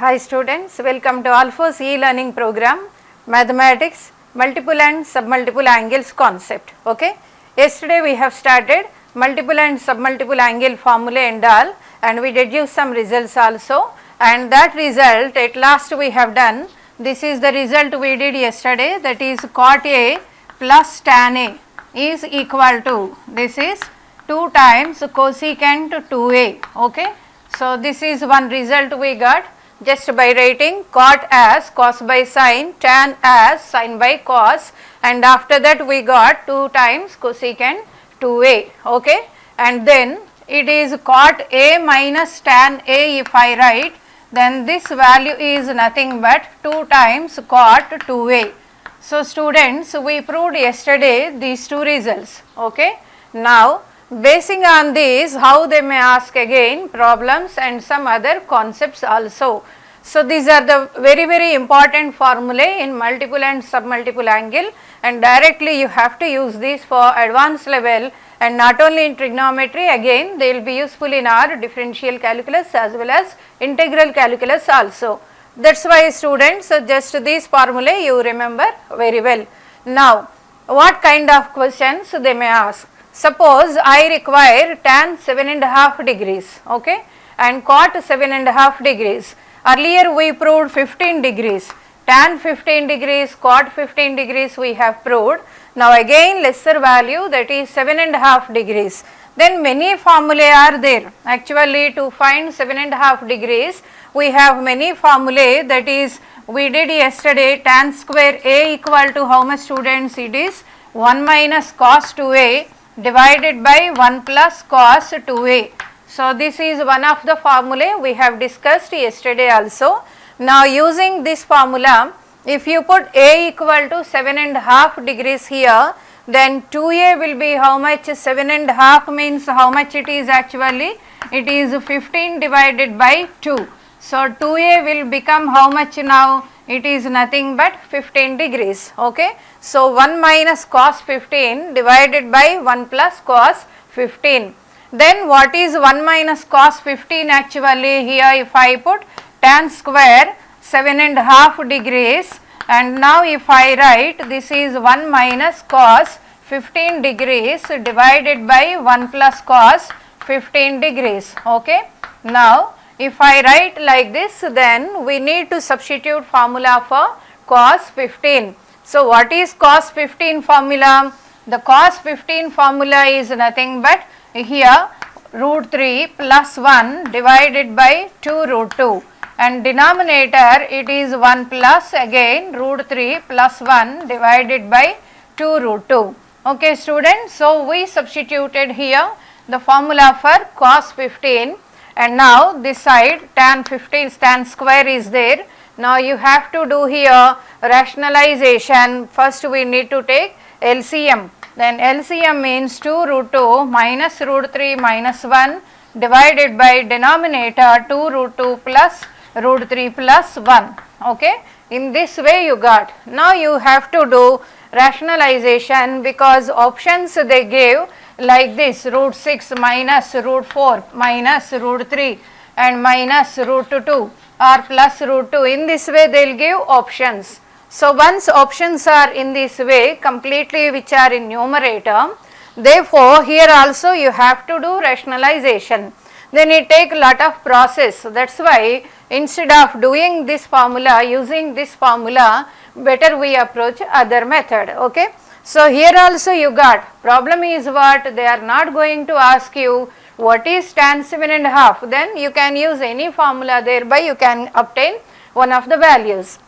Hi students, welcome to Alphos e-learning program, Mathematics, Multiple and Submultiple Angles concept. Okay. Yesterday we have started multiple and submultiple angle formula and all, and we deduced some results also, and that result at last we have done. This is the result we did yesterday, that is cot A plus tan A is equal to, this is 2 times cosecant 2A. Okay. So this is one result we got just by writing cot as cos by sin, tan as sin by cos, and after that we got 2 times cosecant 2A. Okay. And then it is cot A minus tan A. If I write, then this value is nothing but 2 times cot 2A. So students, we proved yesterday these two results. Okay. Now basing on this, how they may ask again problems and some other concepts also. So these are the very important formulae in multiple and submultiple angle, and directly you have to use these for advanced level, and not only in trigonometry, again they will be useful in our differential calculus as well as integral calculus also. That is why students, just these formulae you remember very well. Now what kind of questions they may ask? Suppose I require tan 7.5 degrees, okay, and cot 7.5 degrees. Earlier we proved 15 degrees, tan 15 degrees, cot 15 degrees we have proved. Now again lesser value, that is 7.5 degrees. Then many formulae are there. Actually to find 7.5 degrees, we have many formulae, that is we did yesterday tan square A equal to how much students? It is 1 minus cos 2A divided by 1 plus cos 2A. So this is one of the formulae we have discussed yesterday also. Now using this formula, if you put A equal to 7.5 degrees here, then 2A will be how much? 7.5 means how much it is actually? It is 15 divided by 2. So 2A will become how much now? It is nothing but 15 degrees. Okay. So 1 minus cos 15 divided by 1 plus cos 15. Then what is 1 minus cos 15 actually? Here if I put tan square 7.5 degrees, and now if I write, this is 1 minus cos 15 degrees divided by 1 plus cos 15 degrees. Okay. Now if I write like this, then we need to substitute formula for cos 15. So what is cos 15 formula? The cos 15 formula is nothing but here root 3 plus 1 divided by 2 root 2, and denominator it is 1 plus again root 3 plus 1 divided by 2 root 2. Okay students, so we substituted here the formula for cos 15, and now this side tan 15 tan square is there. Now you have to do here rationalization. First we need to take LCM. Then LCM means 2 root 2 minus root 3 minus 1 divided by denominator 2 root 2 plus root 3 plus 1. Okay. In this way you got. Now you have to do rationalization, because options they gave like this: root 6 minus root 4 minus root 3 and minus root 2 or plus root 2. In this way they will give options. So once options are in this way completely, which are in numerator, therefore here also you have to do rationalization. Then it take lot of process. That is why instead of doing this formula, using this formula, better we approach other method. Okay. So here also you got, problem is what? They are not going to ask you what is tan 7.5, then you can use any formula, thereby you can obtain one of the values.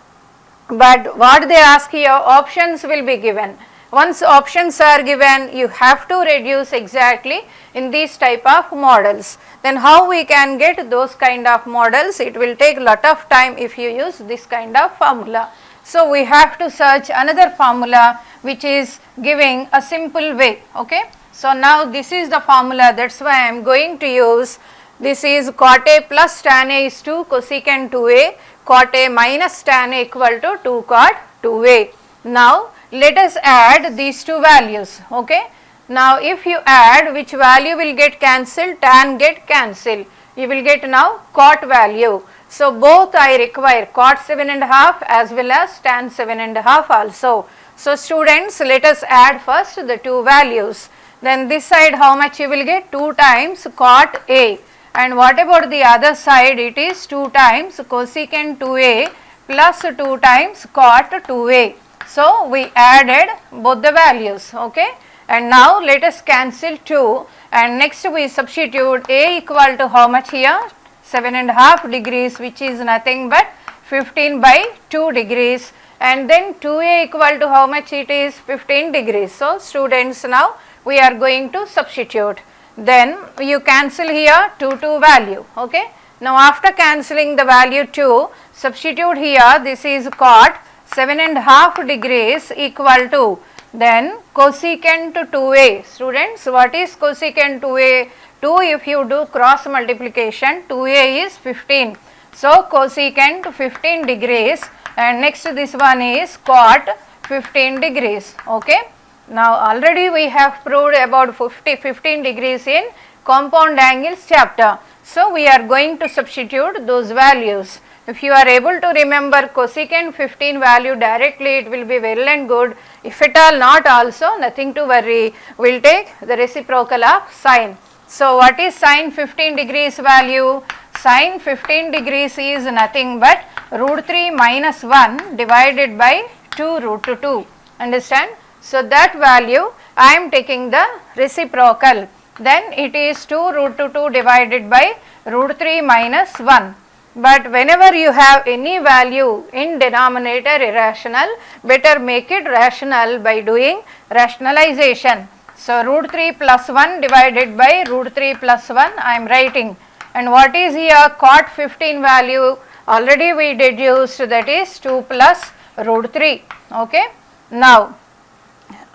But what they ask here, options will be given. Once options are given, you have to reduce exactly in these type of models. Then how we can get those kind of models? It will take lot of time if you use this kind of formula. So we have to search another formula which is giving a simple way. Okay. So now this is the formula, that is why I am going to use, this is cot A plus tan A is 2 cosecant 2A, cot A minus tan A equal to 2 cot 2A. Now let us add these two values. Okay. Now if you add, which value will get cancelled? Tan get cancelled. You will get now cot value. So both I require, cot 7.5 as well as tan 7.5 also. So students, let us add first the two values. Then this side how much you will get? 2 times cot A. And what about the other side? It is 2 times cosecant 2A plus 2 times cot 2A. So we added both the values, okay. And now let us cancel 2, and next we substitute A equal to how much here? 7.5 degrees, which is nothing but 15 by 2 degrees, and then 2A equal to how much it is? 15 degrees. So students, now we are going to substitute. Then you cancel here 2 value, okay. Now after cancelling the value 2, substitute here, this is cot 7.5 degrees equal to, then cosecant 2A. Students, what is cosecant 2A? 2 if you do cross multiplication, 2A is 15. So cosecant 15 degrees, and next this one is cot 15 degrees, okay. Now already we have proved about 15 degrees in compound angles chapter. So we are going to substitute those values. If you are able to remember cosecant 15 value directly, it will be well and good. If at all not also, nothing to worry, we will take the reciprocal of sine. So what is sine 15 degrees value? Sine 15 degrees is nothing but root 3 minus 1 divided by 2 root 2. Understand? So that value I am taking the reciprocal. Then it is 2 root 2 divided by root 3 minus 1. But whenever you have any value in denominator irrational, better make it rational by doing rationalization. So root 3 plus 1 divided by root 3 plus 1 I am writing. And what is here? Cot 15 value already we deduced, that is 2 plus root 3, okay. Now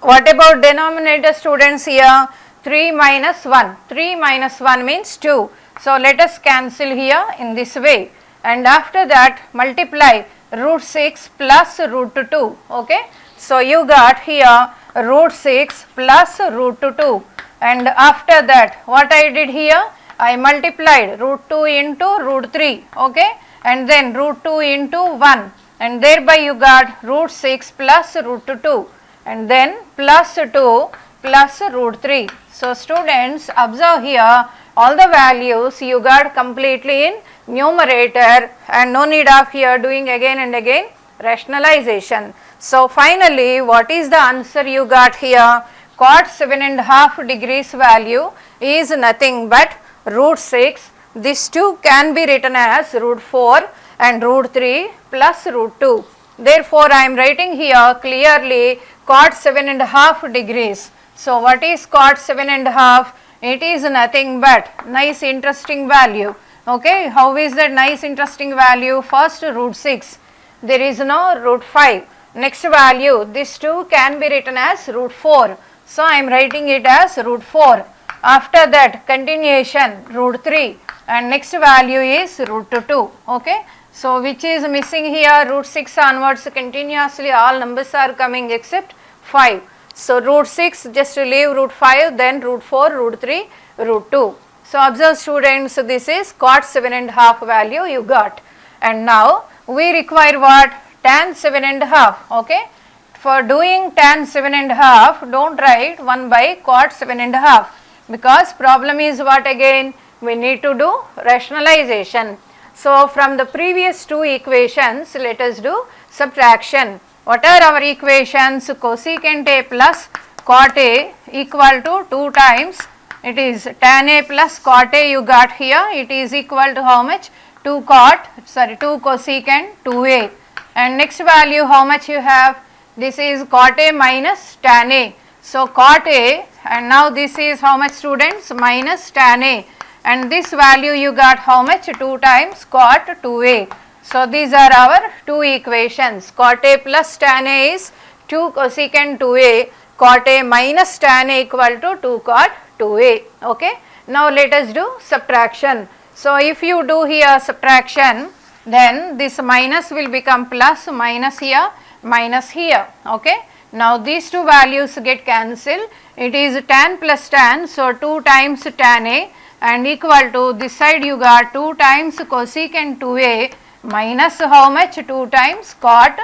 what about denominator, students? Here 3 minus 1, 3 minus 1 means 2. So let us cancel here in this way, and after that multiply root 6 plus root 2, okay. So you got here root 6 plus root 2, and after that what I did here? I multiplied root 2 into root 3, okay, and then root 2 into 1, and thereby you got root 6 plus root 2, and then plus 2 plus root 3. So students, observe here all the values you got completely in numerator, and no need of here doing again and again rationalization. So finally what is the answer you got here? Cot 7.5 degrees value is nothing but root 6. This 2 can be written as root 4 and root 3 plus root 2. Therefore I am writing here clearly cot 7.5 degrees. So what is cot 7.5? It is nothing but nice interesting value, okay. How is that nice interesting value? First root 6, there is no root 5. Next value, this 2 can be written as root 4. So I am writing it as root 4. After that continuation root 3, and next value is root 2, okay. So which is missing here? Root 6 onwards continuously all numbers are coming except 5. So root 6 just leave root 5, then root 4, root 3, root 2. So observe students, this is cot 7.5 value you got. And now we require what? Tan 7.5, okay. For doing tan 7.5, don't write 1 by cot 7.5, because problem is what again? We need to do rationalization. So from the previous two equations, let us do subtraction. What are our equations? Cosecant A plus cot A equal to 2 times, it is tan A plus cot A you got here, it is equal to how much? 2 cosecant 2A. And next value how much you have? This is cot A minus tan A. So cot A, and now this is how much, students? Minus tan A. And this value you got how much? 2 times cot 2A. So these are our two equations. Cot A plus tan A is 2 cosecant 2A. Cot A minus tan A equal to 2 cot 2A. Okay. Now let us do subtraction. So if you do here subtraction, then this minus will become plus, minus here, minus here. Okay. Now these two values get cancelled. It is tan plus tan. So 2 times tan A. and equal to this side you got 2 times cosecant 2a minus how much, 2 times cot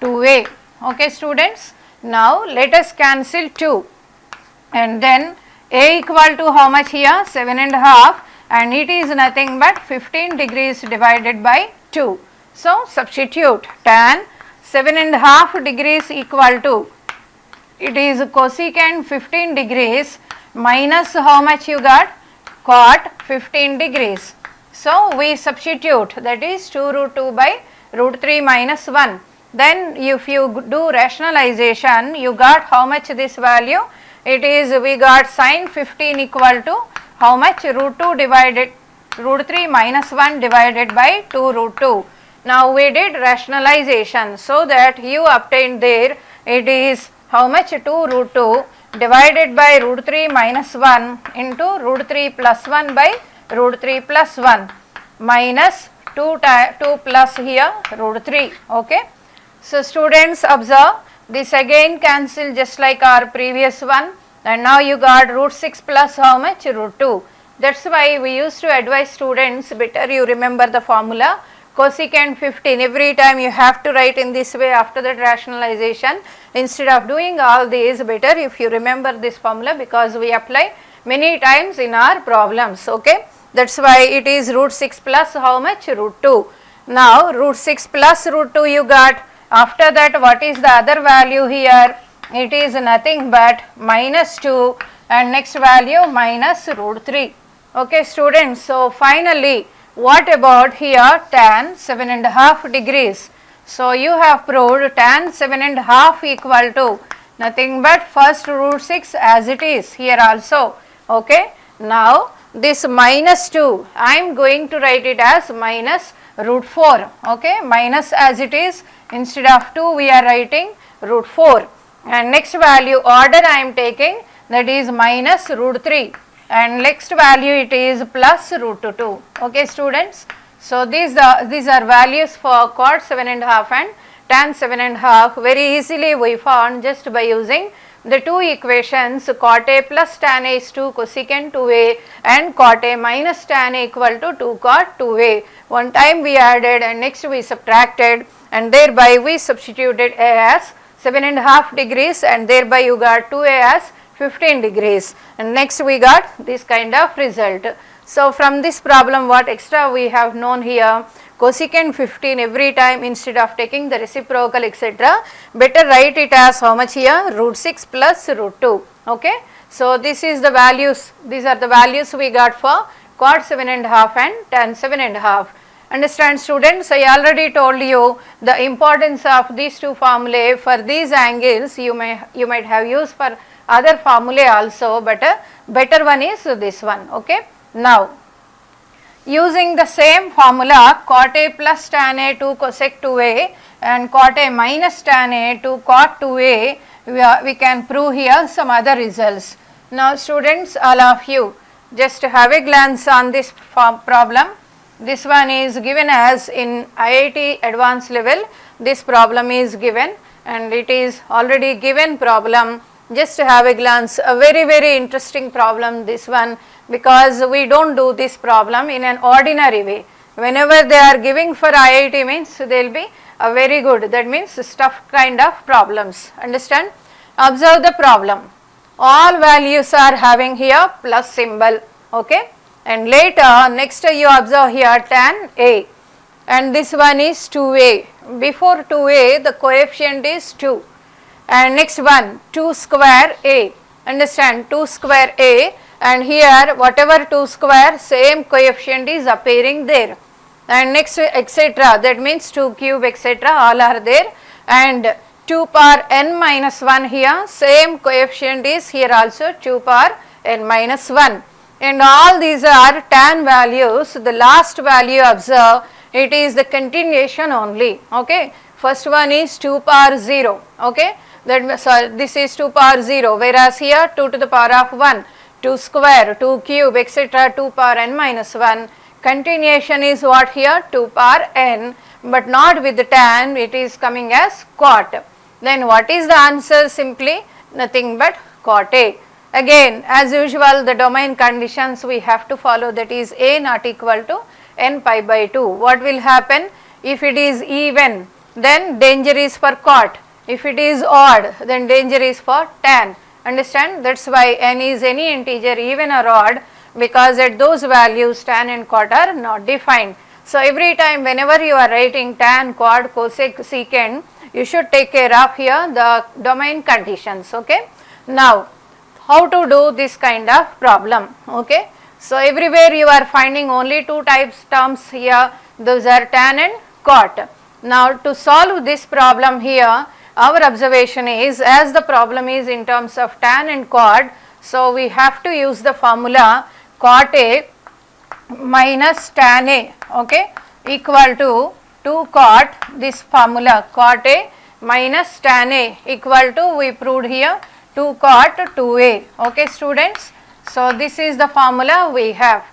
2a. Okay students, now let us cancel 2 and then a equal to how much here, 7.5, and it is nothing but 15 degrees divided by 2. So substitute tan 7.5 degrees equal to, it is cosecant 15 degrees minus how much you got, cot 15 degrees. So we substitute, that is 2 root 2 by root 3 minus 1. Then if you do rationalization, you got how much this value, it is, we got sin 15 equal to how much, root 2 divided root 3 minus 1 divided by 2 root 2. Now we did rationalization, so that you obtained there, it is how much, 2 root 2 divided by root 3 minus 1 into root 3 plus 1 by root 3 plus 1 minus 2 plus here root 3. Okay. So students observe, this again cancel just like our previous one, and now you got root 6 plus how much, root 2. That's why we used to advise students, better you remember the formula cosecant 15, every time you have to write in this way after that rationalization. Instead of doing all these, better if you remember this formula, because we apply many times in our problems. Okay, that's why it is root 6 plus how much, root 2. Now root 6 plus root 2 you got. After that, what is the other value here? It is nothing but minus 2, and next value minus root 3. Okay students, so finally what about here tan 7.5 degrees? So you have proved tan 7.5 equal to nothing but first root 6 as it is here also. Okay, now this minus 2, I am going to write it as minus root 4. Okay, minus as it is, instead of 2 we are writing root 4, and next value order I am taking, that is minus root 3, and next value it is plus root 2. Okay students, so these are values for cot 7.5 and tan 7.5. Very easily we found just by using the two equations, cot a plus tan a is 2 cosecant 2a and cot a minus tan a equal to 2 cot 2a. One time we added and next we subtracted, and thereby we substituted a as 7.5 degrees, and thereby you got 2a as 15 degrees, and next we got this kind of result. So from this problem, what extra we have known here, cosecant 15 every time instead of taking the reciprocal etc., better write it as how much here, root 6 plus root 2. Okay, so this is the values, these are the values we got for cot 7.5 and tan 7.5. Understand students, I already told you the importance of these two formulae. For these angles you might have used for other formulae also, but a better one is this one. Okay, now using the same formula, cot a plus tan a 2 cosec 2a and cot a minus tan a 2 cot 2a, we can prove here some other results. Now students, all of you just have a glance on this problem. This one is given as in IIT advanced level, this problem is given, and it is already given problem. Just have a glance, a very interesting problem this one, because we don't do this problem in an ordinary way. Whenever they are giving for IIT means they will be a very good, that means stuff kind of problems. Understand? Observe the problem. All values are having here plus symbol. Okay, and later next you observe here tan a, and this one is 2a. Before 2a the coefficient is 2, and next one 2 square a. Understand, 2 square a, and here whatever 2 square same coefficient is appearing there, and next etc., that means 2 cube etc., all are there, and 2 power n minus 1 here same coefficient is here also 2 power n minus 1, and all these are tan values. The last value observe, it is the continuation only. Okay, first one is 2 power 0. Okay, that so this is 2 power 0, whereas here 2 to the power of 1, 2 square, 2 cube etc., 2 power n minus 1. Continuation is what here, 2 power n, but not with the tan, it is coming as cot. Then what is the answer? Simply nothing but cot a. Again, as usual, the domain conditions we have to follow, that is a not equal to n pi by 2. What will happen? If it is even, then danger is for cot. If it is odd, then danger is for tan. Understand? That is why n is any integer, even or odd, because at those values tan and cot are not defined. So, every time whenever you are writing tan, quad, cosec, secant, you should take care of here the domain conditions. Okay. Now, how to do this kind of problem? Okay. So, everywhere you are finding only two types terms here, those are tan and cot. Now, to solve this problem here, our observation is, as the problem is in terms of tan and cot, so we have to use the formula cot A minus tan A, okay, equal to 2 cot, this formula cot A minus tan A equal to, we proved here, 2 cot 2A, okay students. So, this is the formula we have.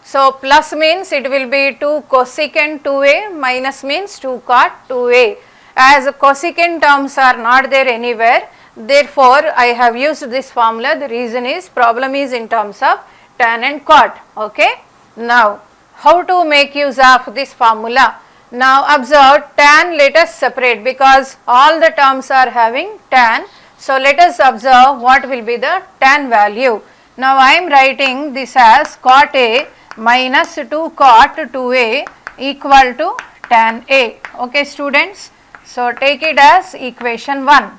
So, plus means it will be 2 cosecant 2A, minus means 2 cot 2A. As cosecant terms are not there anywhere, therefore, I have used this formula. The reason is problem is in terms of tan and cot. Okay. Now, how to make use of this formula? Now, observe tan, let us separate because all the terms are having tan. So, let us observe what will be the tan value. Now, I am writing this as cot A minus 2 cot 2A equal to tan A. Okay, students. So, take it as equation 1.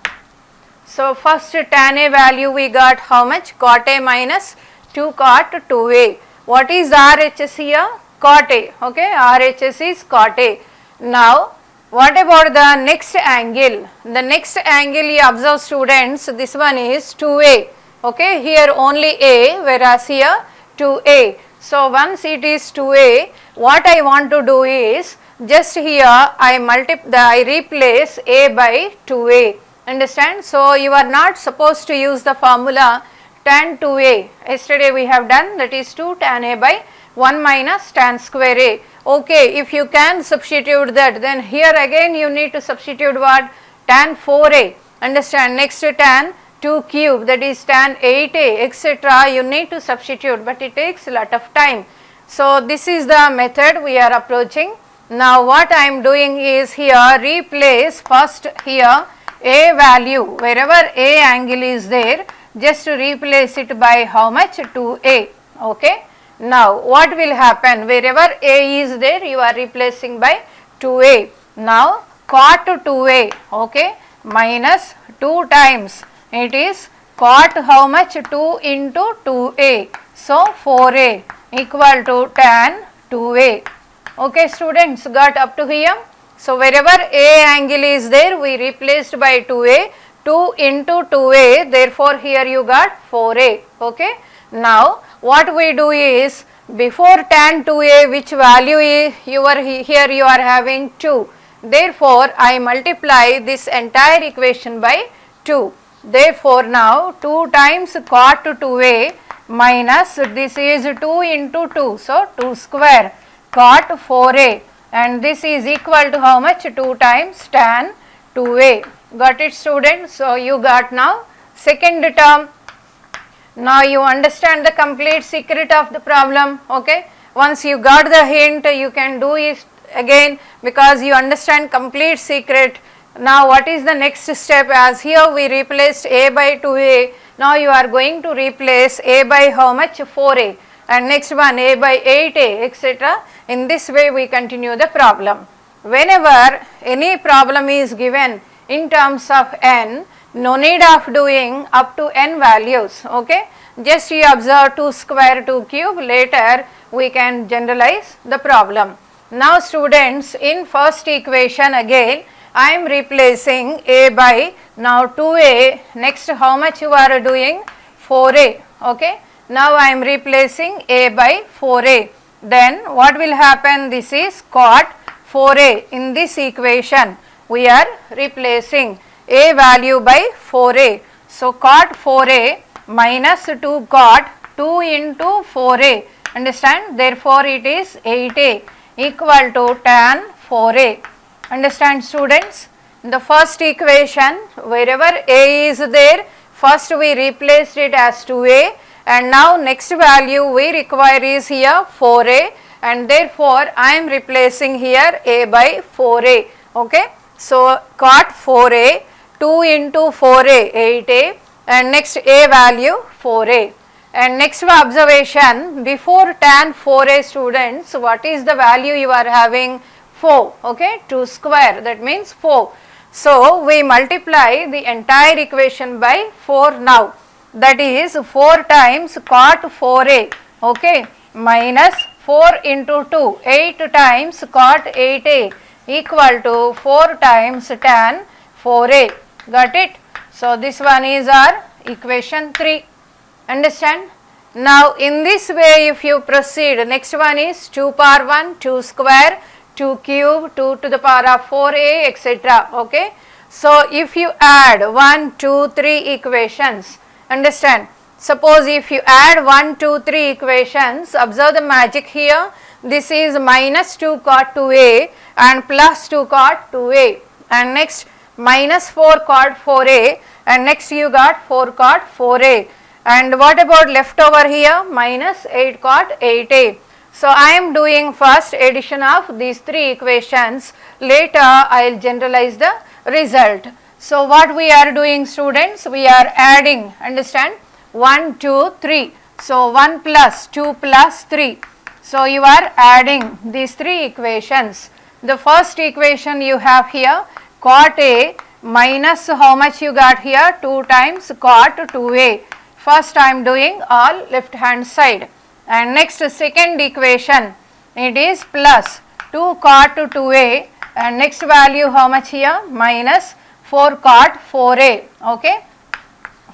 So, first tan A value we got how much? Cot A minus 2 cot 2A. What is RHS here? Cot A. Okay, RHS is cot A. Now, what about the next angle? The next angle you observe students, this one is 2A. Okay, here only A, whereas here 2A. So, once it is 2A, what I want to do is, just here I replace A by 2A. Understand? So, you are not supposed to use the formula tan 2A. Yesterday we have done, that is 2 tan A by 1 minus tan square A. Okay, if you can substitute that, then here again you need to substitute what? Tan 4A. Understand? Next to tan 2 cube, that is tan 8A, etc. You need to substitute, but it takes a lot of time. So, this is the method we are approaching. Now, what I am doing is here replace first here A value, wherever A angle is there, just to replace it by how much? 2A. Okay. Now, what will happen? Wherever A is there, you are replacing by 2A. Now, cot 2A, okay, minus 2 times, it is cot how much? 2 into 2A. So, 4A equal to tan 2A. Okay, students, got up to here? So, wherever A angle is there, we replaced by 2A, 2 into 2A, therefore, here you got 4A. Okay. Now, what we do is, before tan 2A, which value is here you are having 2. Therefore, I multiply this entire equation by 2. Therefore, now 2 times cot 2A minus this is 2 into 2. So, 2 square cot 4A, and this is equal to how much? 2 times tan 2A. Got it, students? So, you got now second term. Now, you understand the complete secret of the problem. Okay. Once you got the hint, you can do it again because you understand complete secret. Now, what is the next step? As here we replaced A by 2A. Now, you are going to replace A by how much? 4A. And next one A by 8A, etc. In this way we continue the problem. Whenever any problem is given in terms of n, no need of doing up to n values. Okay. Just you observe 2 square 2 cube, later we can generalize the problem. Now, students, in first equation again I am replacing A by now 2A, next how much you are doing? 4A. Okay. Now, I am replacing A by 4A. Then what will happen? This is cot 4A. In this equation, we are replacing A value by 4A. So, cot 4A minus 2 cot 2 into 4A. Understand? Therefore, it is 8A equal to tan 4A. Understand, students? In the first equation, wherever A is there, first we replaced it as 2a, and now next value we require is here 4a, and therefore I am replacing here a by 4a. Okay. So cot 4a, 2 into 4a 8a, and next a value 4a. And next observation, before tan 4a students, what is the value you are having? 4. Okay, 2 square, that means 4. So we multiply the entire equation by 4 now, that is 4 times cot 4a, okay, minus 4 into 2, 8 times cot 8a equal to 4 times tan 4a. Got it? So this one is our equation 3. Understand? Now in this way if you proceed, next one is 2 power 1, 2 square, 2 cube, 2 to the power of 4a, etc. Okay. So if you add 1, 2, 3 equations, understand, suppose if you add 1, 2, 3 equations, observe the magic here. This is minus 2 cot 2a and plus 2 cot 2a, and next minus 4 cot 4a, and next you got 4 cot 4a, and what about leftover here? Minus 8 cot 8a. So I am doing first addition of these 3 equations, later I will generalize the result. So what we are doing students, we are adding, understand, 1, 2, 3. So 1 plus 2 plus 3. So you are adding these 3 equations. The first equation you have here cot a minus how much you got here, 2 times cot 2a. First I am doing all left hand side, and next second equation it is plus 2 cot 2a, and next value how much here, minus 4 cot 4a, okay,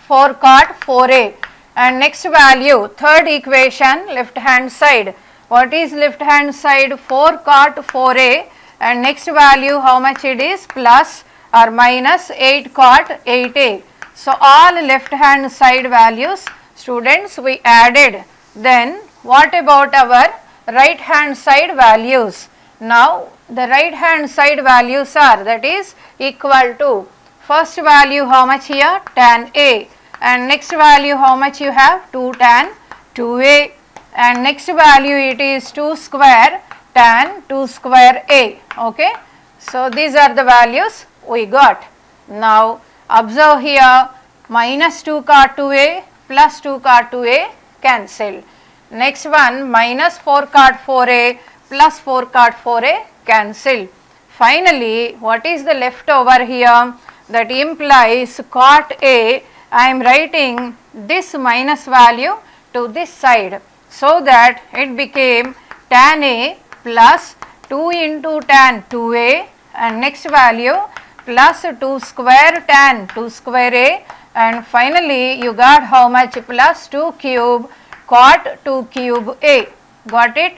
4 cot 4a, and next value third equation left hand side, what is left hand side, 4 cot 4a, and next value how much it is, plus or minus 8 cot 8a. So all left hand side values students we added. Then what about our right hand side values? Now the right hand side values are, that is equal to, first value how much here, tan a, and next value how much you have, 2 tan 2a, and next value it is 2 square tan 2 square a. Okay. So these are the values we got. Now observe here, minus 2 cot 2a plus 2 cot 2a cancel. Next one, minus 4 cot 4a plus 4 cot 4a cancel. Finally, what is the leftover here? That implies cot a, I am writing this minus value to this side, so that it became tan a plus 2 into tan 2a, and next value plus 2 square tan 2 square a, and finally you got how much, plus 2 cube cot 2 cube a. Got it?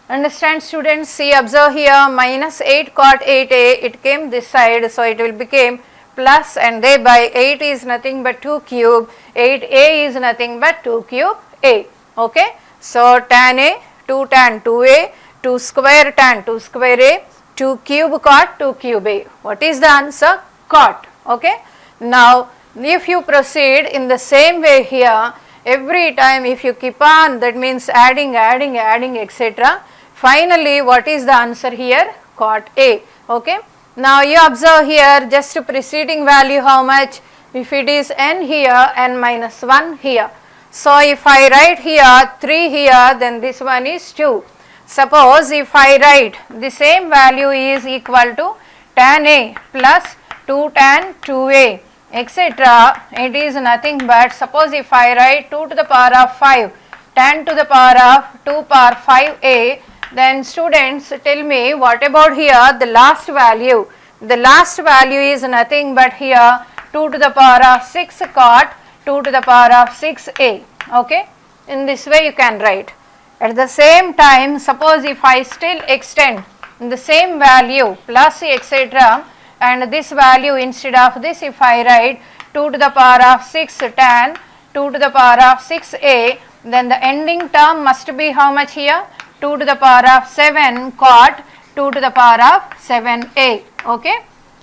Understand students? See, observe here, minus 8 cot 8a, it came this side, so it will become plus, and thereby 8 is nothing but 2 cube, 8a is nothing but 2 cube a. Okay. So tan a, 2 tan 2a, 2 square tan 2 square a, 2 cube cot 2 cube a. What is the answer? Cot. Okay. Now if you proceed in the same way here, every time if you keep on, that means adding etc. Finally what is the answer here? Cot a. Okay. Now you observe here, just preceding value how much, if it is n here, n minus 1 here. So if I write here 3 here, then this one is 2. Suppose if I write the same value is equal to tan a plus 2 tan 2a etc., it is nothing but, suppose if I write 2 to the power of 5 tan to the power of 2 power 5a, then students tell me what about here the last value? The last value is nothing but here 2 to the power of 6 cot 2 to the power of 6a. Okay. In this way you can write. At the same time, suppose if I still extend the same value plus etc., and this value instead of this if I write 2 to the power of 6 tan 2 to the power of 6a, then the ending term must be how much here? 2 to the power of 7 cot 2 to the power of 7a. Okay.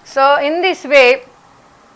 So in this way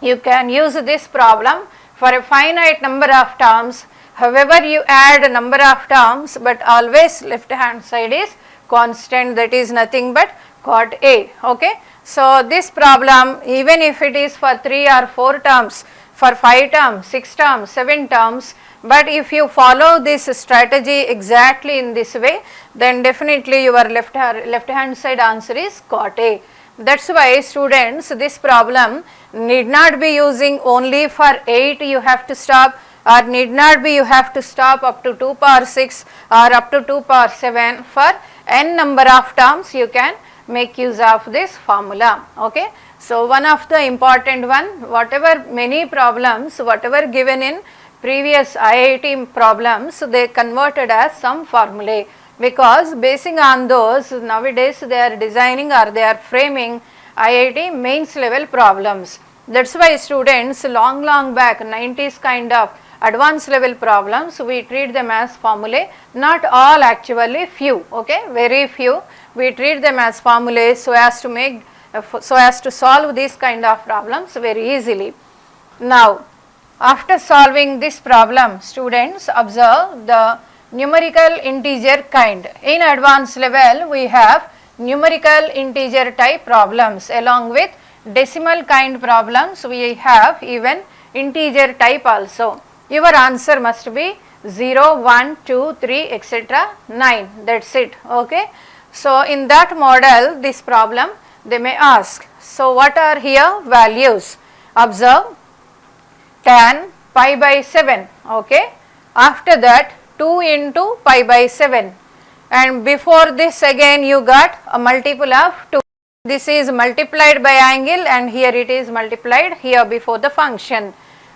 you can use this problem for a finite number of terms. However, you add a number of terms, but always left hand side is constant, that is nothing but cot A. Okay. So, this problem, even if it is for 3 or 4 terms, for 5 terms, 6 terms, 7 terms, but if you follow this strategy exactly in this way, then definitely your left hand side answer is cot A. That is why students, this problem need not be using only for 8 you have to stop, or need not be you have to stop up to 2 power 6 or up to 2 power 7. For n number of terms you can make use of this formula. Okay. So, one of the important one, whatever many problems, whatever given in previous IIT problems, they converted as some formulae, because basing on those nowadays they are designing or they are framing IIT mains level problems. That is why students long back 90s kind of advanced level problems, we treat them as formulae, not all actually, few, okay, very few, we treat them as formulae so as to make, so as to solve these kind of problems very easily. Now, after solving this problem, students observe the numerical integer kind. In advanced level, we have numerical integer type problems, along with decimal kind problems, we have even integer type also. Your answer must be 0, 1, 2, 3, etc. 9, that is it. Okay. So, in that model, this problem they may ask. So, what are here values? Observe tan pi by 7. Okay. After that 2 into pi by 7, and before this again you got a multiple of 2. This is multiplied by angle, and here it is multiplied here before the function.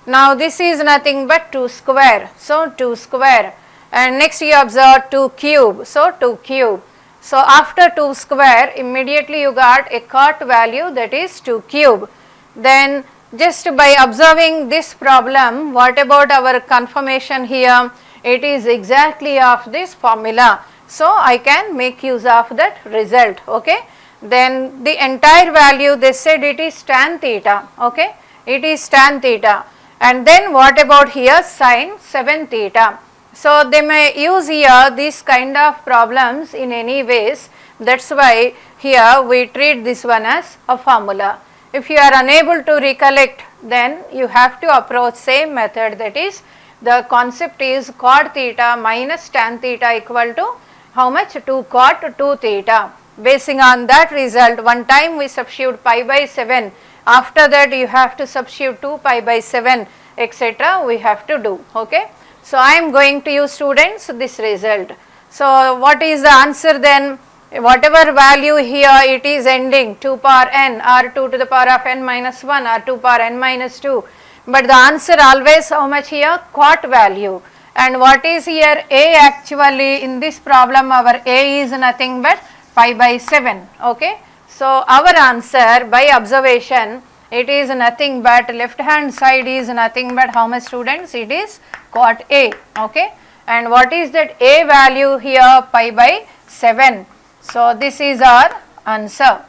Now, this is nothing but 2 square. So, 2 square, and next you observe 2 cube. So, 2 cube. So, after 2 square immediately you got a cot value, that is 2 cube. Then just by observing this problem, what about our confirmation here? It is exactly of this formula. So, I can make use of that result. Okay. Then the entire value they said it is tan theta. Okay. It is tan theta. And then what about here sin 7 theta. So, they may use here these kind of problems in any ways. That is why here we treat this one as a formula. If you are unable to recollect, then you have to approach same method, that is the concept is cot theta minus tan theta equal to how much? 2 cot 2 theta. Basing on that result, one time we substitute pi by 7, after that you have to substitute 2 pi by 7, etc. we have to do. Okay. So, I am going to use students this result. So, what is the answer then? Whatever value here it is ending 2 power n or 2 to the power of n minus 1 or 2 power n minus 2, but the answer always how much here? Cot value. And what is here A? Actually in this problem our A is nothing but pi by 7. Okay. So, our answer by observation, it is nothing but left hand side is nothing but how much students? It is cot A. Okay. And what is that A value here? Pi by 7. So, this is our answer.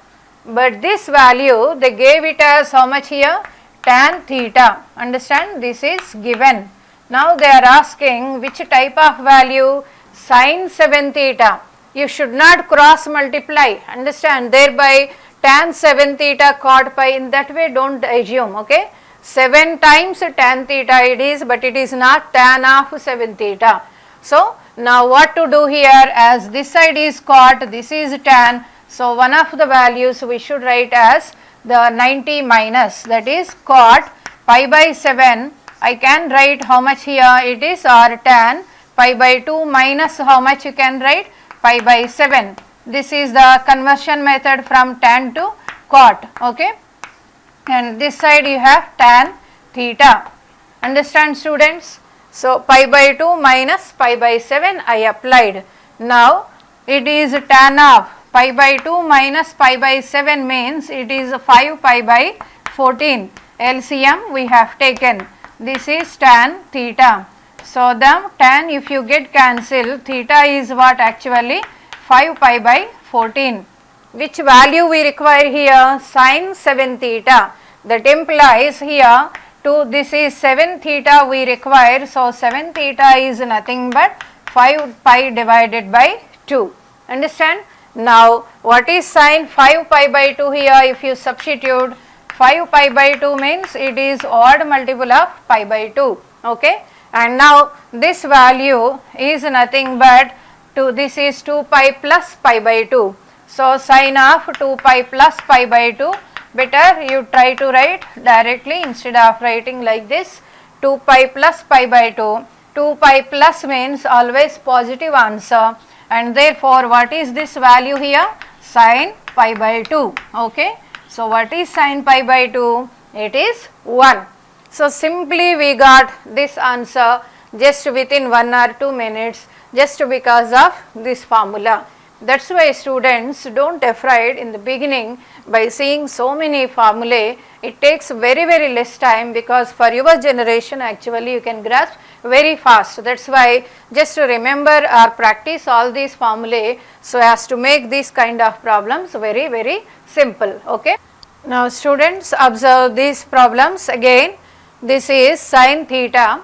But this value they gave it as how much here? Tan theta. Understand, this is given. Now, they are asking which type of value? Sin 7 theta. You should not cross multiply. Understand, thereby tan 7 theta cot pi, in that way do not assume. Okay. 7 times tan theta it is, but it is not tan of 7 theta. So, now what to do here? As this side is cot, this is tan. So, one of the values we should write as the 90 minus, that is cot pi by 7. I can write how much here? It is or tan pi by 2 minus how much you can write? Pi by 7. This is the conversion method from tan to cot. Okay. And this side you have tan theta. Understand students? So, pi by 2 minus pi by 7 I applied. Now, it is tan of pi by 2 minus pi by 7 means it is 5 pi by 14. LCM we have taken. This is tan theta. So, the tan if you get cancel, theta is what actually? 5 pi by 14. Which value we require here? Sin 7 theta. That implies here 2 this is 7 theta we require, so 7 theta is nothing but 5 pi divided by 2. Understand? Now what is sin 5 pi by 2 here? If you substitute 5 pi by 2 means it is odd multiple of pi by 2. Okay, and now this value is nothing but this is 2 pi plus pi by 2. So sin of 2 pi plus pi by 2, better you try to write directly instead of writing like this, 2 pi plus pi by 2. 2 pi plus means always positive answer, and therefore what is this value here? Sin pi by 2. Okay, so what is sin pi by 2? It is 1. So simply we got this answer just within 1 or 2 minutes just because of this formula. That's why students, don't afraid in the beginning by seeing so many formulae. It takes very less time, because for your generation actually you can grasp very fast. That's why just to remember or practice all these formulae so as to make these kind of problems very simple. Okay. Now students, observe these problems again. This is sin theta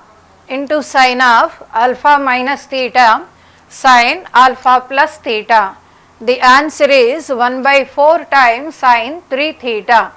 into sin of alpha minus theta sin alpha plus theta. The answer is 1 by 4 times sin 3 theta.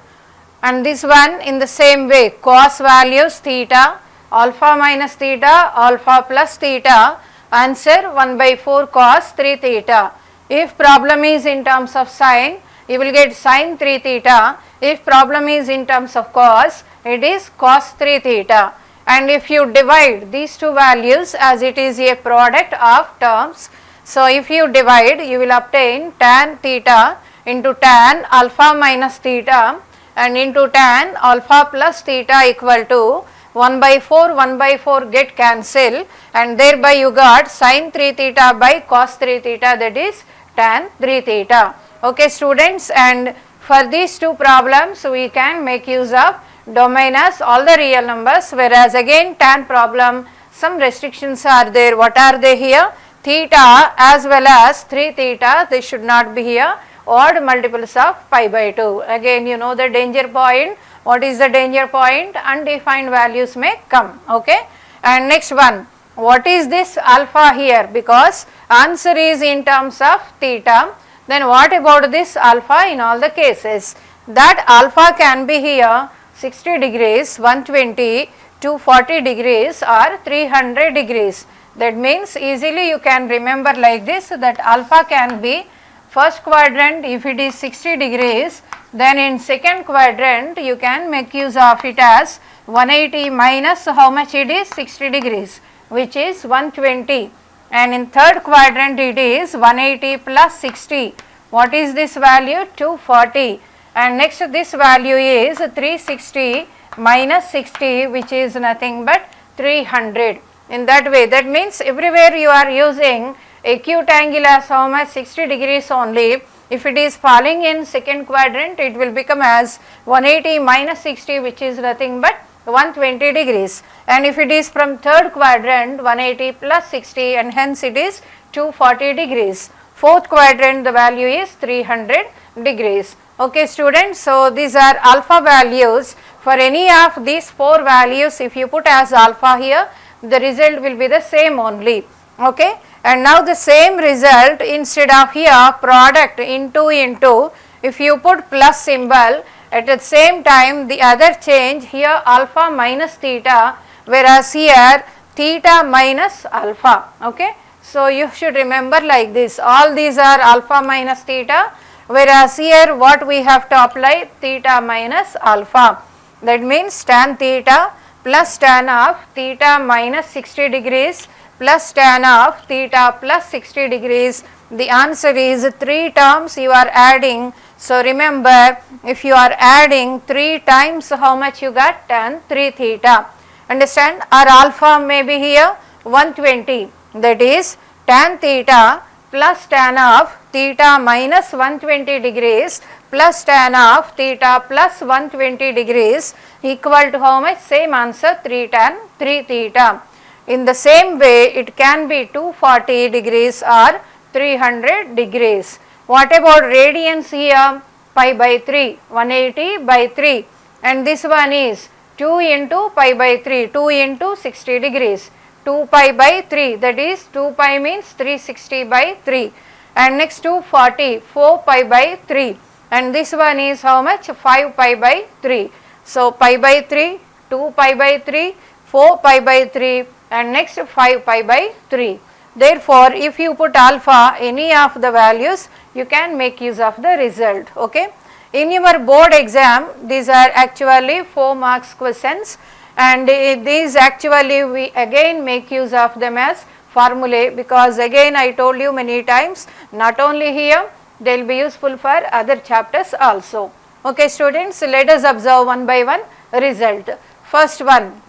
And this one in the same way, cos values theta, alpha minus theta, alpha plus theta, answer 1 by 4 cos 3 theta. If problem is in terms of sin, you will get sin 3 theta. If problem is in terms of cos, it is cos 3 theta. And if you divide these two values, as it is a product of terms, so if you divide, you will obtain tan theta into tan alpha minus theta and into tan alpha plus theta equal to 1 by 4 get cancel, and thereby you got sin 3 theta by cos 3 theta, that is tan 3 theta. Okay students, and for these two problems we can make use of domain as all the real numbers, whereas again tan problem some restrictions are there. What are they here? Theta as well as 3 theta, they should not be here odd multiples of pi by 2. Again you know the danger point. What is the danger point? Undefined values may come. Okay, and next one, what is this alpha here? Because answer is in terms of theta, then what about this alpha in all the cases? That alpha can be here 60 degrees, 120, 240 degrees or 300 degrees. That means easily you can remember like this, that alpha can be first quadrant if it is 60 degrees, then in second quadrant you can make use of it as 180 minus how much it is 60 degrees, which is 120, and in third quadrant it is 180 plus 60. What is this value? 240. And next this value is 360 minus 60, which is nothing but 300. In that way, that means everywhere you are using acute angle as how much? 60 degrees only. If it is falling in second quadrant, it will become as 180 minus 60, which is nothing but 120 degrees. And if it is from third quadrant, 180 plus 60, and hence it is 240 degrees. Fourth quadrant, the value is 300 degrees. Okay students, so these are alpha values. For any of these 4 values, if you put as alpha here, the result will be the same only. Okay, and now the same result, instead of here product into, if you put plus symbol, at the same time the other change here alpha minus theta, whereas here theta minus alpha. Okay, so you should remember like this, all these are alpha minus theta, whereas here what we have to apply? Theta minus alpha. That means tan theta plus tan of theta minus 60 degrees plus tan of theta plus 60 degrees. The answer is 3 terms you are adding. So remember, if you are adding 3 times, how much you got? Tan 3 theta. Understand? Our alpha may be here 120, that is tan theta plus tan of theta minus 120 degrees plus tan of theta plus 120 degrees equal to how much? Same answer, 3 tan 3 theta. In the same way, it can be 240 degrees or 300 degrees. What about radians here? Pi by 3, 180 by 3, and this one is 2 into pi by 3, 2 into 60 degrees, 2 pi by 3, that is 2 pi means 360 by 3, and next 240, 4 pi by 3, and this one is how much? 5 pi by 3. So pi by 3, 2 pi by 3, 4 pi by 3, and next 5 pi by 3. Therefore, if you put alpha any of the values, you can make use of the result. Okay. In your board exam, these are actually 4 marks questions, and these actually we again make use of them as formulae, because again I told you many times, not only here, they will be useful for other chapters also. Okay students, let us observe one by one result. First one,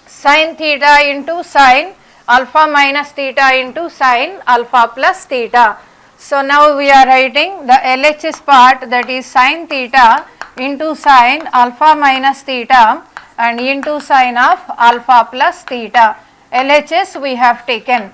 sin theta into sin alpha minus theta into sin alpha plus theta. So now we are writing the LHS part, that is sin theta into sin alpha minus theta and into sin of alpha plus theta. LHS we have taken.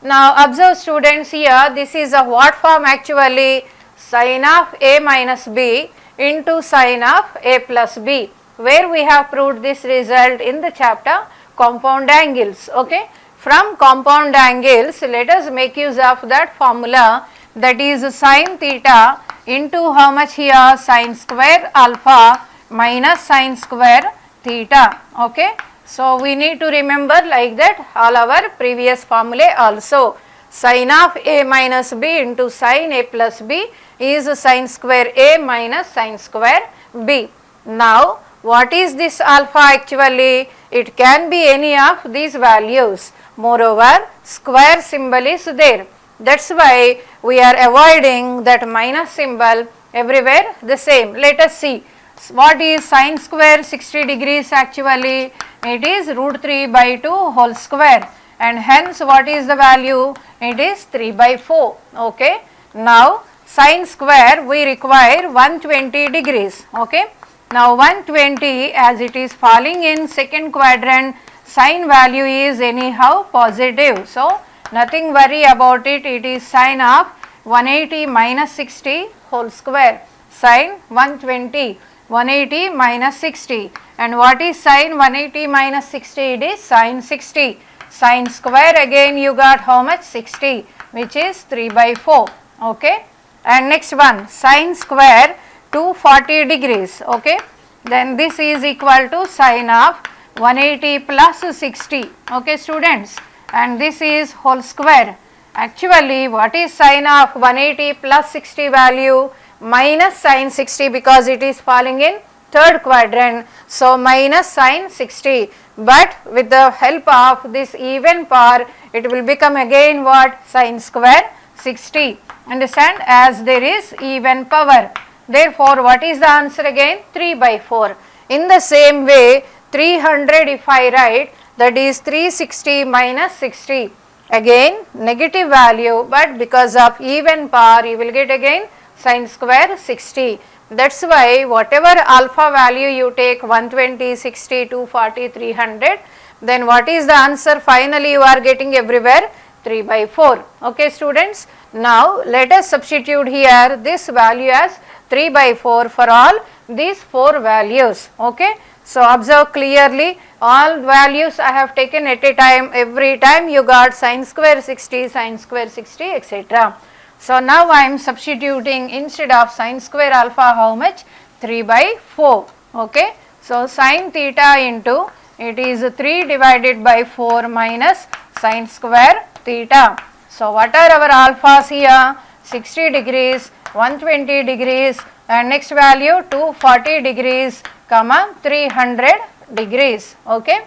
Now observe students, here this is a what form actually? Sin of a minus b into sin of a plus b, where we have proved this result in the chapter compound angles. Okay. From compound angles, let us make use of that formula, that is sin theta into how much here? Sin square alpha minus sin square theta. Okay. So we need to remember like that all our previous formulae also. Sin of a minus b into sin a plus b is sin square a minus sin square b. Now what is this alpha actually? It can be any of these values. Moreover, square symbol is there. That's why we are avoiding that minus symbol, everywhere the same. Let us see. What is sin square 60 degrees actually? It is root 3 by 2 whole square, and hence what is the value? It is 3 by 4. Okay. Now sin square we require 120 degrees. Okay. Now 120, as it is falling in second quadrant, sin value is anyhow positive. So nothing worry about it. It is sin of 180 minus 60 whole square. Sin 120, 180 minus 60. And what is sin 180 minus 60? It is sin 60. Sin square again you got how much? 60, which is 3 by 4. Okay. And next one, sin square 240 degrees. Okay. Then this is equal to sin of 180 plus 60. Okay students. And this is whole square. Actually what is sin of 180 plus 60 value? Minus sin 60, because it is falling in third quadrant. So minus sin 60, but with the help of this even power, it will become again what? Sin square 60. Understand, as there is even power. Therefore what is the answer again? 3 by 4. In the same way 300 if I write, that is 360 minus 60, again negative value, but because of even power you will get again sin square 60. That's why whatever alpha value you take, 120, 60, 240, 300, then what is the answer? Finally you are getting everywhere 3 by 4. Okay students. Now let us substitute here this value as 3 by 4 for all these 4 values. Okay. So observe clearly, all values I have taken at a time. Every time you got sin square 60, sin square 60, etc. So now I am substituting, instead of sin square alpha how much? 3 by 4. Okay. So sin theta into, it is 3 divided by 4 minus sin square theta. So what are our alphas here? 60 degrees, 120 degrees, and next value 240 degrees, comma 300 degrees. Okay.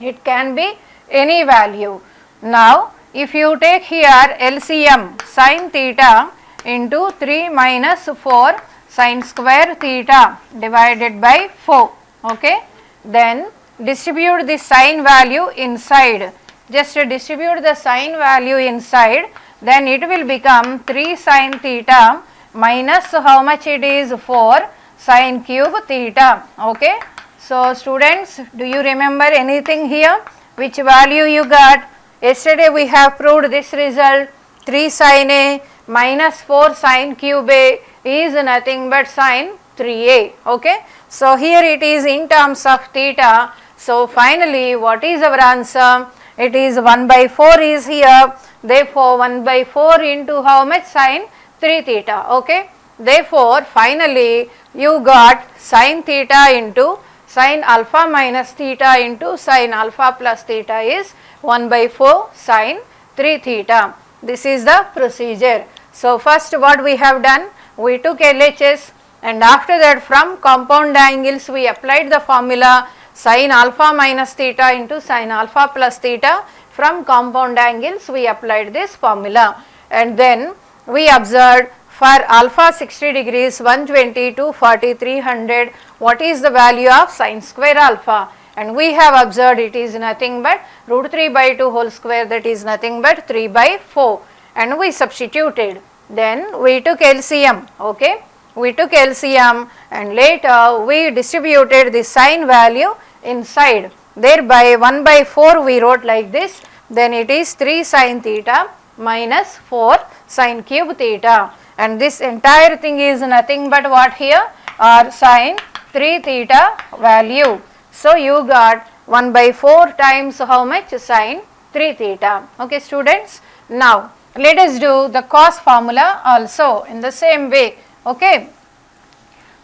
It can be any value. Now if you take here LCM, sin theta into 3 minus 4 sin square theta divided by 4. Okay. Then distribute the sin value inside. Just distribute the sin value inside, then it will become 3 sin theta minus how much it is? 4 sin cube theta. Okay. So students, do you remember anything here? Which value you got? Yesterday we have proved this result. 3 sin a minus 4 sin cube a is nothing but sin 3a. Okay. So here it is in terms of theta. So finally what is our answer? It is 1 by 4 is here. Therefore 1 by 4 into how much? Sin 3 theta. Okay. Therefore finally you got sin theta into sin alpha minus theta into sin alpha plus theta is 1 by 4 sin 3 theta. This is the procedure. So first what we have done? We took LHS, and after that from compound angles we applied the formula sin alpha minus theta into sin alpha plus theta. From compound angles we applied this formula, and then we observed for alpha 60 degrees, 120 to 40, 300, what is the value of sin square alpha? And we have observed it is nothing but root 3 by 2 whole square, that is nothing but 3 by 4, and we substituted. Then we took LCM, okay. We took LCM and later we distributed the sin value inside. Thereby 1 by 4 we wrote like this. Then it is 3 sin theta minus 4 sin cube theta. And this entire thing is nothing but what here? Or sin 3 theta value. So you got 1 by 4 times how much? Sin 3 theta. Okay students. Now let us do the cos formula also in the same way. Okay.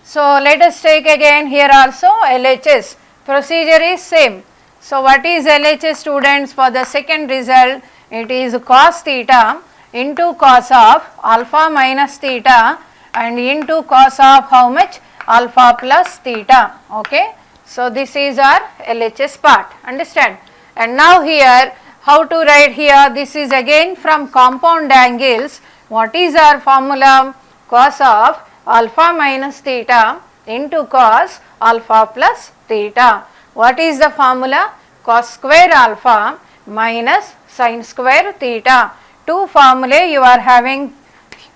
So let us take again here also LHS. Procedure is same. So what is LHS students for the second result? It is cos theta into cos of alpha minus theta and into cos of how much? Alpha plus theta. Okay. So this is our LHS part. Understand? And now here how to write here? This is again from compound angles. What is our formula? Cos of alpha minus theta into cos alpha plus theta. What is the formula? Cos square alpha minus sin square theta. Two formulae you are having,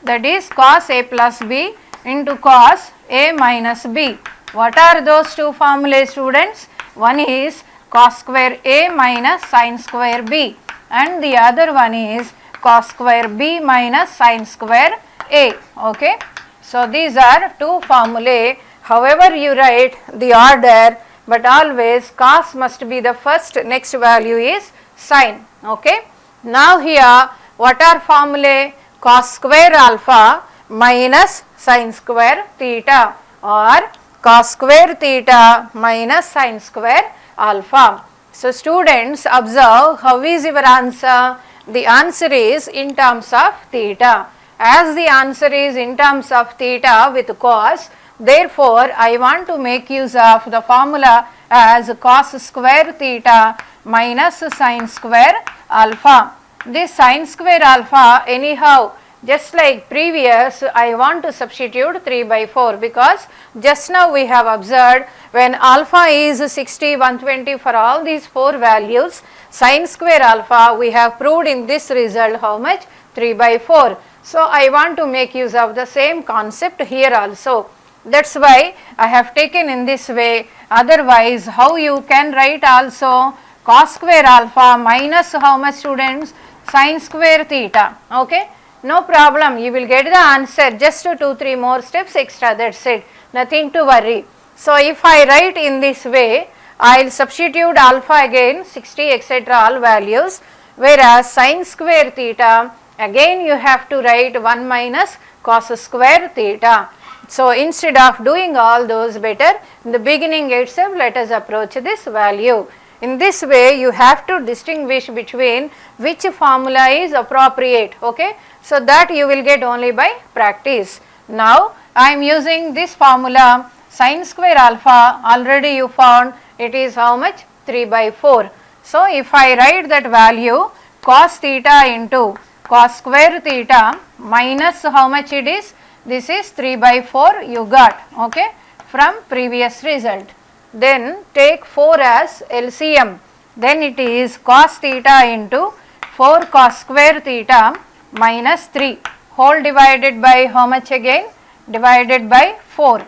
that is cos A plus B into cos A minus B. What are those two formulae students? One is cos square A minus sin square B, and the other one is cos square B minus sin square A. Okay. So these are two formulae. However you write the order, but always cos must be the first, next value is sin. Okay. Now here what are formulae? Cos square alpha minus sin square theta, or cos square theta minus sin square alpha. So students observe, how is your answer? The answer is in terms of theta. As the answer is in terms of theta with cos, therefore I want to make use of the formula as cos square theta minus sin square alpha. This sin square alpha anyhow, just like previous, I want to substitute 3 by 4, because just now we have observed when alpha is 60, 120 for all these 4 values, sin square alpha we have proved in this result how much? 3 by 4. So I want to make use of the same concept here also. That's why I have taken in this way. Otherwise how you can write also cos square alpha minus how much students? Sin square theta. Okay. No problem, you will get the answer, just 2-3 more steps extra, that's it, nothing to worry. So if I write in this way, I will substitute alpha again 60 etc. all values, whereas sin square theta again you have to write 1 minus cos square theta. So instead of doing all those, better in the beginning itself let us approach this value. In this way you have to distinguish between which formula is appropriate. Okay. So that you will get only by practice. Now I am using this formula sin square alpha, already you found it is how much? 3 by 4. So if I write that value cos theta into cos square theta minus how much it is? This is 3 by 4 you got, okay, from previous result. Then take 4 as LCM. Then it is cos theta into 4 cos square theta minus 3 whole divided by how much again? Divided by 4.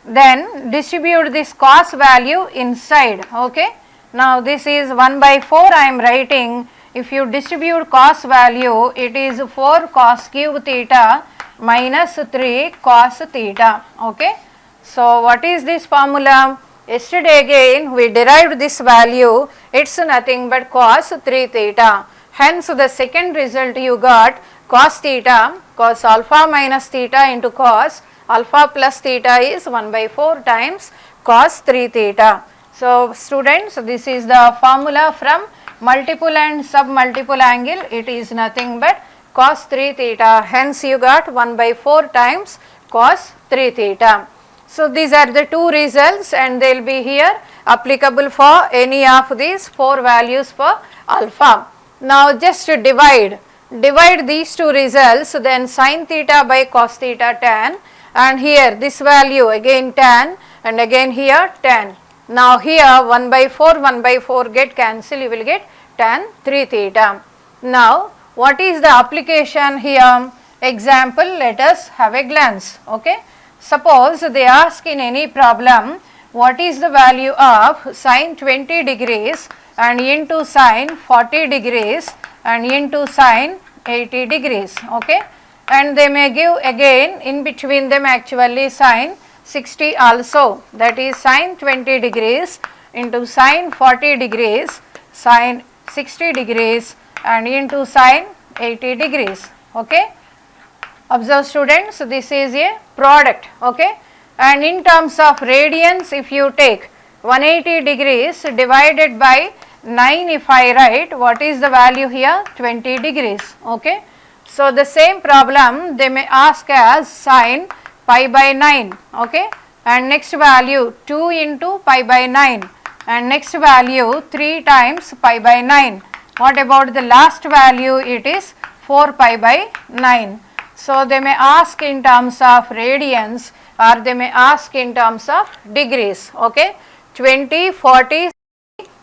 Then distribute this cos value inside. Okay. Now this is 1 by 4 I am writing. If you distribute cos value, it is 4 cos cube theta minus 3 cos theta. Okay. So what is this formula? Yesterday again we derived this value, it's nothing but cos 3 theta. Hence the second result you got cos theta, cos alpha minus theta into cos alpha plus theta is 1 by 4 times cos 3 theta. So students, this is the formula from multiple and submultiple angle, it is nothing but cos 3 theta. Hence you got 1 by 4 times cos 3 theta. So these are the two results and they will be here applicable for any of these 4 values for alpha. Now just divide these two results, then sin theta by cos theta tan, and here this value again tan and again here tan. Now here 1 by 4 get cancelled, you will get tan 3 theta. Now what is the application here? Example, let us have a glance. Okay. Suppose they ask in any problem what is the value of sin 20 degrees and into sin 40 degrees and into sin 80 degrees. Okay. And they may give again in between them actually sin 60 also, that is sin 20 degrees into sin 40 degrees, sin 60 degrees and into sin 80 degrees. Okay. Observe students, this is a product. Okay. And in terms of radians, if you take 180 degrees divided by 9, if I write, what is the value here? 20 degrees. Okay. So the same problem they may ask as sin pi by 9. Okay. And next value 2 into pi by 9 and next value 3 times pi by 9. What about the last value? It is 4 pi by 9. So they may ask in terms of radians or they may ask in terms of degrees. Okay. 20, 40,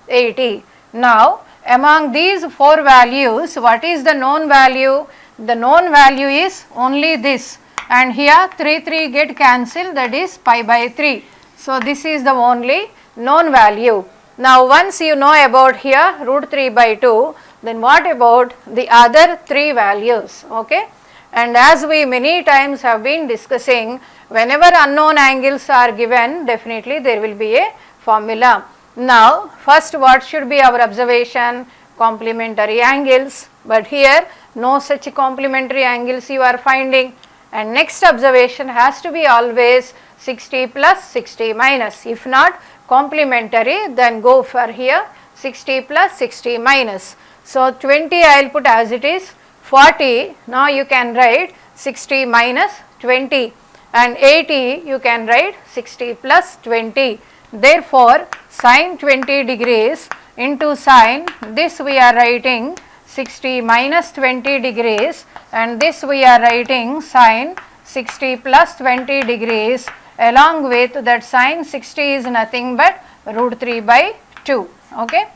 80. Now among these 4 values, what is the known value? The known value is only this, and here 3 get cancelled, that is pi by 3. So this is the only known value. Now once you know about here root 3 by 2, then what about the other 3 values? Okay. And as we many times have been discussing, whenever unknown angles are given, definitely there will be a formula. Now first what should be our observation? Complementary angles, but here no such complementary angles you are finding. And next observation has to be always 60 plus 60 minus. If not complementary, then go for here 60 plus 60 minus. So 20 I will put as it is, 40, now you can write 60 minus 20, and 80 you can write 60 plus 20. Therefore sin 20 degrees into sin, this we are writing 60 minus 20 degrees, and this we are writing sin 60 plus 20 degrees, along with that sin 60 is nothing but root 3 by 2. Okay.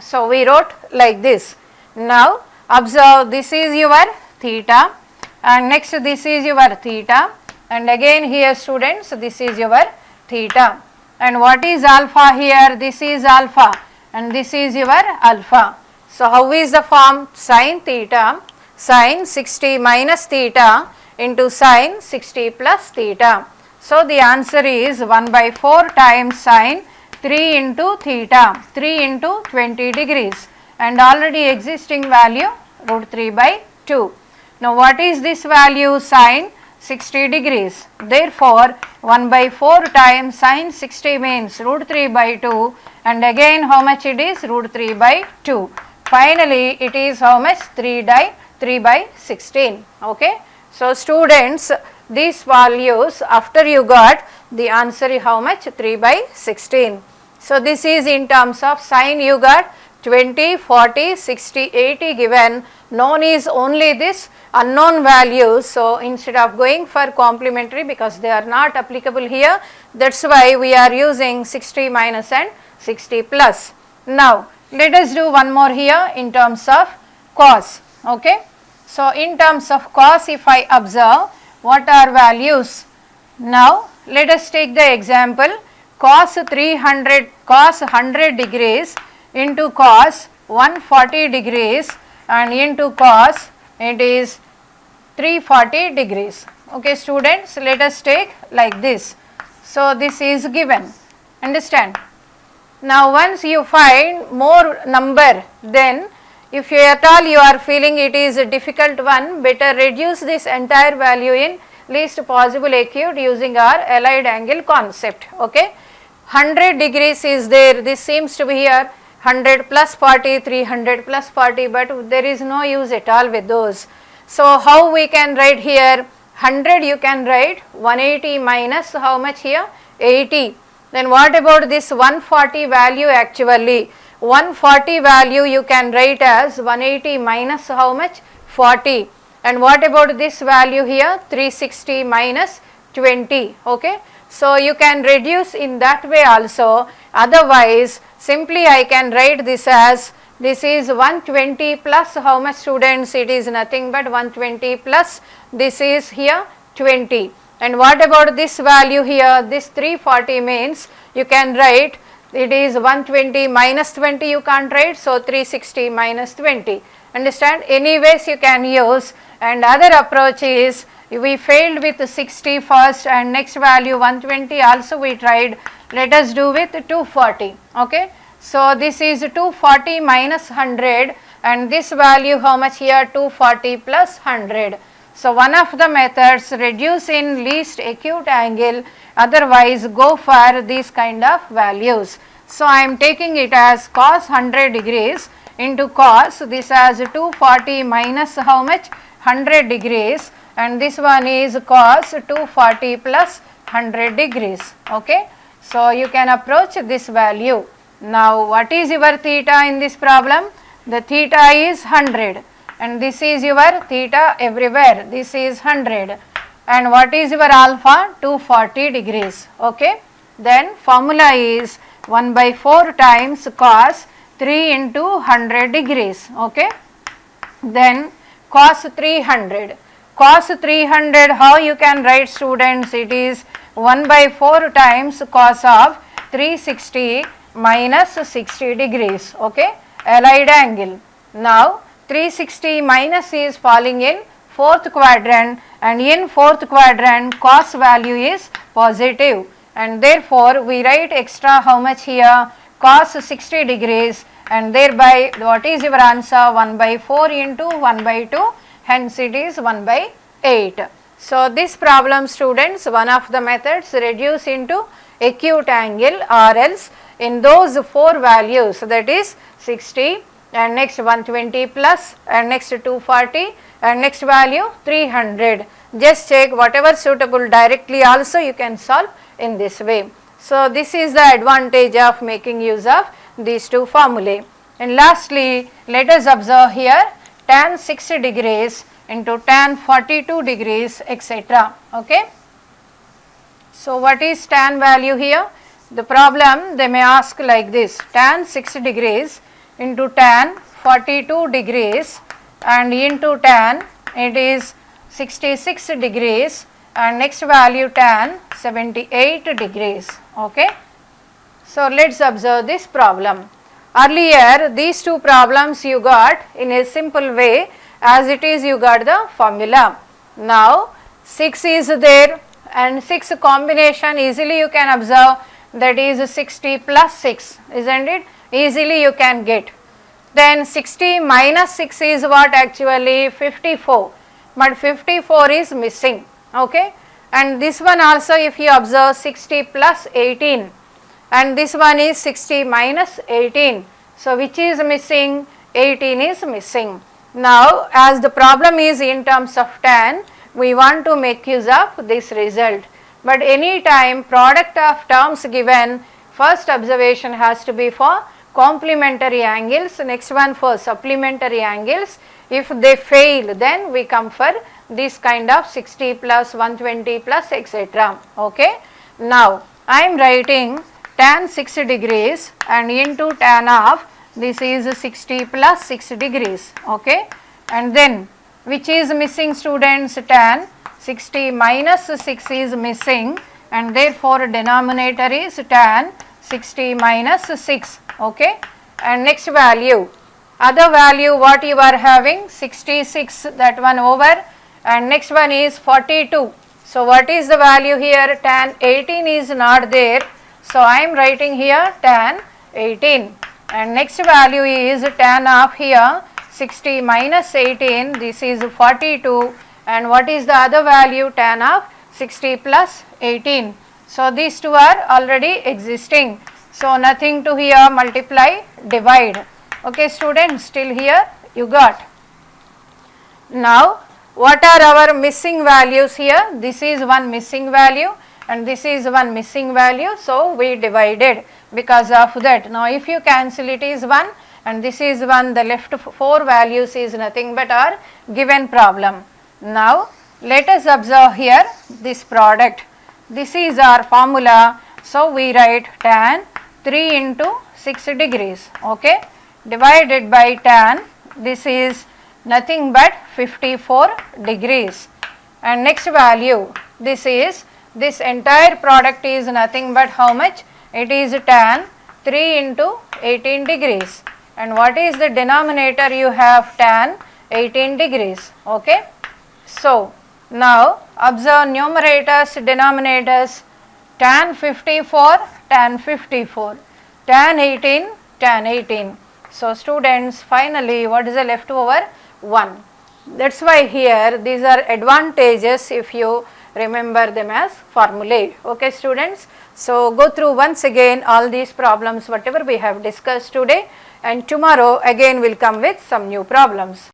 So we wrote like this. Now observe, this is your theta and next this is your theta, and again here students this is your theta. And what is alpha here? This is alpha and this is your alpha. So how is the form? Sin theta, sin 60 minus theta into sin 60 plus theta. So the answer is 1 by 4 times sin 3 into theta, 3 into 20 degrees, and already existing value root 3 by 2. Now what is this value? Sin 60 degrees. Therefore 1 by 4 times sin 60 means root 3 by 2, and again how much it is? Root 3 by 2. Finally it is how much? 3 by 16. Okay. So students, these values after you got the answer is how much? 3 by 16. So this is in terms of sin you got 20, 40, 60, 80 given. Known is only this unknown values. So instead of going for complementary, because they are not applicable here, that's why we are using 60 minus and 60 plus. Now let us do one more here in terms of cos. Okay. So in terms of cos, if I observe what are values? Now let us take the example cos 100 degrees into cos 140 degrees and into cos it is 340 degrees. Okay students, let us take like this. So this is given, understand. Now once you find more number, then if you at all you are feeling it is a difficult one, better reduce this entire value in least possible acute using our allied angle concept. Okay, 100 degrees is there, this seems to be here 100 plus 40, 300 plus 40, but there is no use at all with those. So how we can write here? 100 you can write 180 minus how much here? 80. Then what about this 140 value? Actually 140 value you can write as 180 minus how much? 40. And what about this value here? 360 minus 20. Okay, so you can reduce in that way also. Otherwise simply I can write this as, this is 120 plus how much, students? It is nothing but 120 plus this is here 20. And what about this value here? This 340 means you can write it is 120 minus 20 you can't write, so 360 minus 20. Understand? Anyways you can use. And other approach is, we failed with 60 first and next value 120 also we tried, let us do with 240. Okay, so this is 240 minus 100 and this value how much here? 240 plus 100. So one of the methods reduce in least acute angle, otherwise go for these kind of values. So I am taking it as cos 100 degrees into cos, this as 240 minus how much? 100 degrees, and this one is cos 240 plus 100 degrees. Okay, so you can approach this value. Now what is your theta in this problem? The theta is 100 and this is your theta everywhere, this is 100, and what is your alpha? 240 degrees. Okay, then formula is 1 by 4 times cos 3 into 100 degrees. Okay, then cos 300. Cos 300 how you can write, students? It is 1 by 4 times cos of 360 minus 60 degrees. Okay, allied angle. Now 360 minus is falling in fourth quadrant, and in fourth quadrant cos value is positive, and therefore we write extra how much here? Cos 60 degrees, and thereby what is your answer? 1 by 4 into 1 by 2, hence it is 1 by 8. So this problem, students, one of the methods reduce into acute angle, or else in those 4 values, that is 60 and next 120 plus and next 240 and next value 300. Just check whatever suitable directly also you can solve in this way. So this is the advantage of making use of these two formulae. And lastly, let us observe here tan 60 degrees into tan 42 degrees, etc. Okay. So what is tan value here? The problem they may ask like this: tan 60 degrees into tan 42 degrees and into tan it is 66 degrees, and next value tan 78 degrees. Okay. So let's observe this problem. Earlier these two problems you got in a simple way, as it is you got the formula. Now 6 is there and 6 combination easily you can observe, that is 60 plus 6, isn't it? Easily you can get. Then 60 minus 6 is what? Actually 54, but 54 is missing. Okay, and this one also if you observe 60 plus 18, and this one is 60 minus 18. So which is missing? 18 is missing. Now as the problem is in terms of tan, we want to make use of this result. But any time product of terms given, first observation has to be for complementary angles, next one for supplementary angles. If they fail, then we come for this kind of 60 plus 120 plus, etc. Okay. Now I am writing tan 60 degrees and into tan of this is 60 plus 6 degrees. Okay, and then which is missing, students? Tan 60 minus 6 is missing, and therefore denominator is tan 60 minus 6. Okay, and next value, other value what you are having? 66, that one over, and next one is 42. So what is the value here? Tan 18 is not there. So I am writing here tan 18, and next value is tan of here 60 minus 18, this is 42, and what is the other value? Tan of 60 plus 18. So these two are already existing. So nothing to here multiply, divide. Okay students, till here you got. Now what are our missing values here? This is one missing value and this is one missing value. So we divided because of that. Now if you cancel, it is 1 and this is 1, the left 4 values is nothing but our given problem. Now let us observe here this product. This is our formula. So we write tan 3 into 6 degrees, okay, divided by tan, this is nothing but 54 degrees, and next value, this is, this entire product is nothing but how much? It is tan 3 into 18 degrees, and what is the denominator? You have tan 18 degrees, okay. So now observe numerators, denominators, tan 54, tan 54, tan 18, tan 18. So students, finally what is the left over? 1. That's why here these are advantages if you remember them as formulae. Okay students, so go through once again all these problems whatever we have discussed today, and tomorrow again we'll come with some new problems.